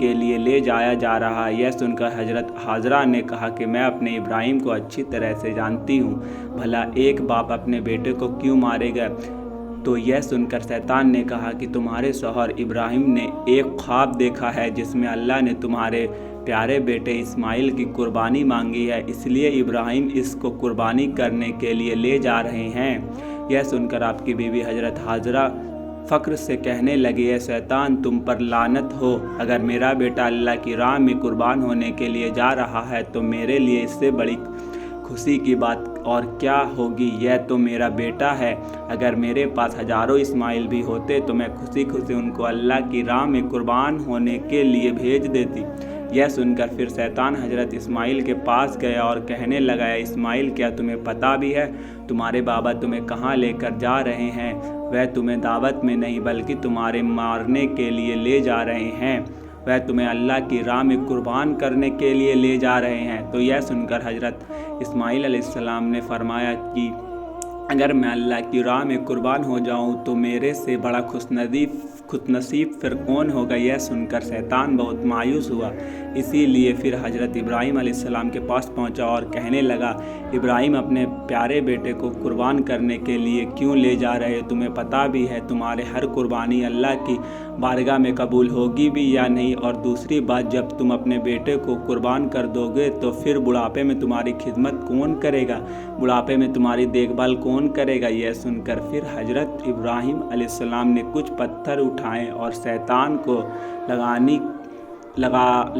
کے لیے لے جایا جا رہا ہے۔ یہ سن کر حضرت حاجرہ نے کہا کہ میں اپنے ابراہیم کو اچھی طرح سے جانتی ہوں، بھلا ایک باپ اپنے بیٹے کو کیوں مارے گا؟ تو یہ سن کر شیطان نے کہا کہ تمہارے شوہر ابراہیم نے ایک خواب دیکھا ہے جس میں اللہ نے تمہارے پیارے بیٹے اسماعیل کی قربانی مانگی ہے، اس لیے ابراہیم اس کو قربانی کرنے کے لیے لے جا رہے ہیں۔ یہ سن کر آپ کی بیوی حضرت حاجرہ فخر سے کہنے لگی، اے شیطان، تم پر لعنت ہو، اگر میرا بیٹا اللہ کی راہ میں قربان ہونے کے لیے جا رہا ہے تو میرے لیے اس سے بڑی خوشی کی بات اور کیا ہوگی؟ یہ تو میرا بیٹا ہے، اگر میرے پاس ہزاروں اسماعیل بھی ہوتے تو میں خوشی خوشی ان کو اللہ کی راہ میں قربان ہونے کے لیے بھیج دیتی۔ یہ سن کر پھر شیطان حضرت اسماعیل کے پاس گیا اور کہنے لگا، اے اسماعیل، کیا تمہیں پتہ بھی ہے تمہارے بابا تمہیں کہاں لے کر جا رہے ہیں؟ وہ تمہیں دعوت میں نہیں بلکہ تمہارے مارنے کے لیے لے جا رہے ہیں، وہ تمہیں اللہ کی راہ میں قربان کرنے کے لیے لے جا رہے ہیں۔ تو یہ سن کر حضرت اسماعیل علیہ السلام نے فرمایا کہ اگر میں اللہ کی راہ میں قربان ہو جاؤں تو میرے سے بڑا خوش نصیب پھر کون ہوگا؟ یہ سن کر شیطان بہت مایوس ہوا، اسی لیے پھر حضرت ابراہیم علیہ السلام کے پاس پہنچا اور کہنے لگا، ابراہیم، اپنے پیارے بیٹے کو قربان کرنے کے لیے کیوں لے جا رہے؟ تمہیں پتہ بھی ہے تمہارے ہر قربانی اللہ کی بارگاہ میں قبول ہوگی بھی یا نہیں؟ اور دوسری بات، جب تم اپنے بیٹے کو قربان کر دو گے تو پھر بڑھاپے میں تمہاری خدمت کون کرے گا؟ بڑھاپے میں تمہاری دیکھ بھال کون کرے گا؟ یہ سن کر پھر حضرت ابراہیم علیہ السلام نے کچھ پتھر اٹھائے اور شیطان کو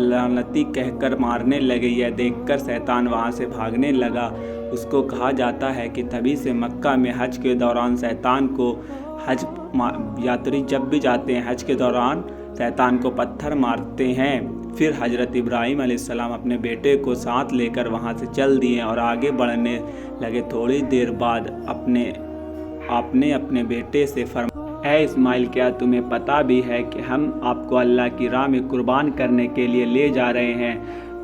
لعنتی کہہ کر مارنے لگے۔ یہ دیکھ کر شیطان وہاں سے بھاگنے لگا۔ اس کو کہا جاتا ہے کہ تبھی سے مکہ میں حج کے دوران شیطان کو یاتری جب بھی جاتے ہیں حج کے دوران شیطان کو پتھر مارتے ہیں۔ پھر حضرت ابراہیم علیہ السلام اپنے بیٹے کو ساتھ لے کر وہاں سے چل دیے اور آگے بڑھنے لگے۔ تھوڑی دیر بعد آپ نے اپنے بیٹے سے فرمایا، اے اسماعیل، کیا تمہیں پتہ بھی ہے کہ ہم آپ کو اللہ کی راہ میں قربان کرنے کے لیے لے جا رہے ہیں؟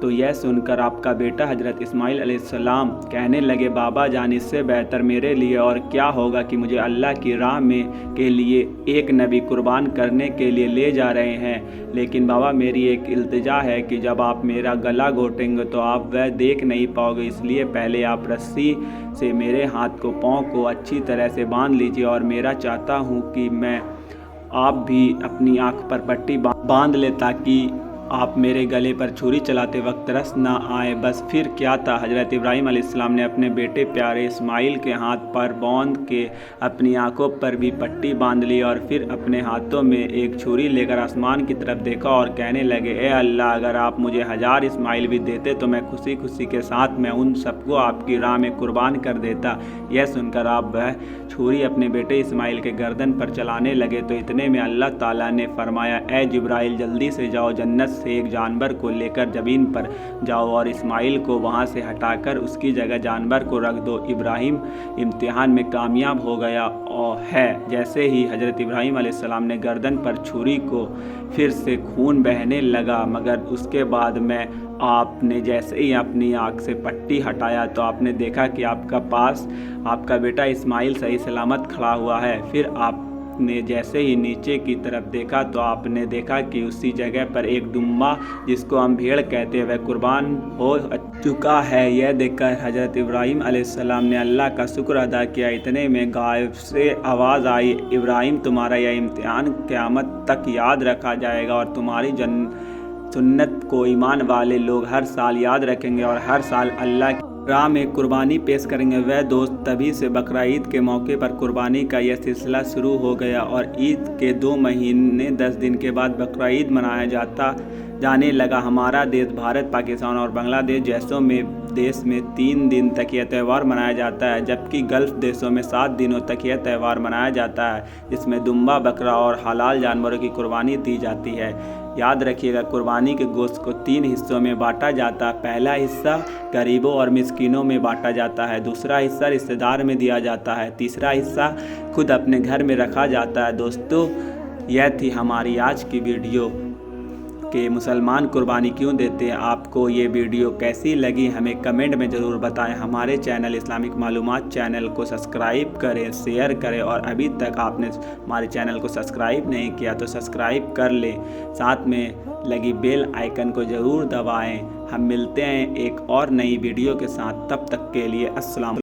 تو یہ سن کر آپ کا بیٹا حضرت اسماعیل علیہ السلام کہنے لگے، بابا جان، اس سے بہتر میرے لیے اور کیا ہوگا کہ مجھے اللہ کی راہ میں کے لیے ایک نبی قربان کرنے کے لیے لے جا رہے ہیں، لیکن بابا میری ایک التجا ہے کہ جب آپ میرا گلا گھونٹیں گے تو آپ وہ دیکھ نہیں پاؤ گے، اس لیے پہلے آپ رسی سے میرے ہاتھ کو پاؤں کو اچھی طرح سے باندھ لیجیے، اور میرا چاہتا ہوں کہ میں آپ بھی اپنی آنکھ پر پٹی باندھ لے تاکہ آپ میرے گلے پر چھری چلاتے وقت رس نہ آئے۔ بس پھر کیا تھا، حضرت ابراہیم علیہ السلام نے اپنے بیٹے پیارے اسماعیل کے ہاتھ پر باندھ کے اپنی آنکھوں پر بھی پٹی باندھ لی اور پھر اپنے ہاتھوں میں ایک چھری لے کر آسمان کی طرف دیکھا اور کہنے لگے، اے اللہ، اگر آپ مجھے 1000 اسماعیل بھی دیتے تو میں خوشی خوشی کے ساتھ میں ان سب کو آپ کی راہ میں قربان کر دیتا۔ یہ سن کر آپ وہ چھری اپنے بیٹے اسماعیل کے گردن پر چلانے لگے تو اتنے میں اللہ تعالیٰ نے فرمایا، اے جبرائیل، جلدی سے جاؤ، جنت سے ایک جانور کو لے کر زمین پر جاؤ اور اسماعیل کو وہاں سے ہٹا کر اس کی جگہ جانور کو رکھ دو۔ ابراہیم امتحان میں کامیاب ہو گیا ہے۔ جیسے ہی حضرت ابراہیم علیہ السلام نے گردن پر چھری کو پھر سے خون بہنے لگا، مگر اس کے بعد میں آپ نے جیسے ہی اپنی آنکھ سے پٹی ہٹایا تو آپ نے دیکھا کہ آپ کا پاس آپ کا بیٹا اسماعیل صحیح سلامت کھڑا ہوا ہے۔ پھر آپ نے جیسے ہی نیچے کی طرف دیکھا تو آپ نے دیکھا کہ اسی جگہ پر ایک دمبا، جس کو ہم بھیڑ کہتے ہیں، وہ قربان ہو چکا ہے۔ یہ دیکھ کر حضرت ابراہیم علیہ السلام نے اللہ کا شکر ادا کیا۔ اتنے میں غائب سے آواز آئی، ابراہیم، تمہارا یہ امتحان قیامت تک یاد رکھا جائے گا اور تمہاری سنت کو ایمان والے لوگ ہر سال یاد رکھیں گے اور ہر سال اللہ کی راہ میں قربانی پیش کریں گے۔ وہ دوست، تبھی سے بقرعید کے موقع پر قربانی کا یہ سلسلہ شروع ہو گیا اور عید کے 2 مہینے 10 دن کے بعد بقرعید منایا جانے لگا۔ ہمارا دیش بھارت، پاکستان اور بنگلہ دیش جیسوں میں دیش میں 3 دن تک یہ تہوار منایا جاتا ہے، جبکہ گلف دیشوں میں 7 دنوں تک یہ تہوار منایا جاتا ہے، جس میں دمبا، بکرا اور حلال جانوروں کی قربانی دی جاتی ہے۔ یاد رکھیے گا، قربانی کے گوشت کو 3 حصوں میں بانٹا جاتا ہے۔ پہلا حصہ غریبوں اور مسکینوں میں بانٹا جاتا ہے، دوسرا حصہ رشتہ دار میں دیا جاتا ہے، تیسرا حصہ خود اپنے گھر میں رکھا جاتا ہے۔ دوستو، یہ تھی ہماری آج کی ویڈیو۔ کہ مسلمان قربانی کیوں دیتے ہیں۔ آپ کو یہ ویڈیو کیسی لگی ہمیں کمنٹ میں ضرور بتائیں۔ ہمارے چینل اسلامک معلومات چینل کو سبسکرائب کریں، شیئر کریں، اور ابھی تک آپ نے ہمارے چینل کو سبسکرائب نہیں کیا تو سبسکرائب کر لیں، ساتھ میں لگی بیل آئیکن کو ضرور دبائیں۔ ہم ملتے ہیں ایک اور نئی ویڈیو کے ساتھ، تب تک کے لیے السلام۔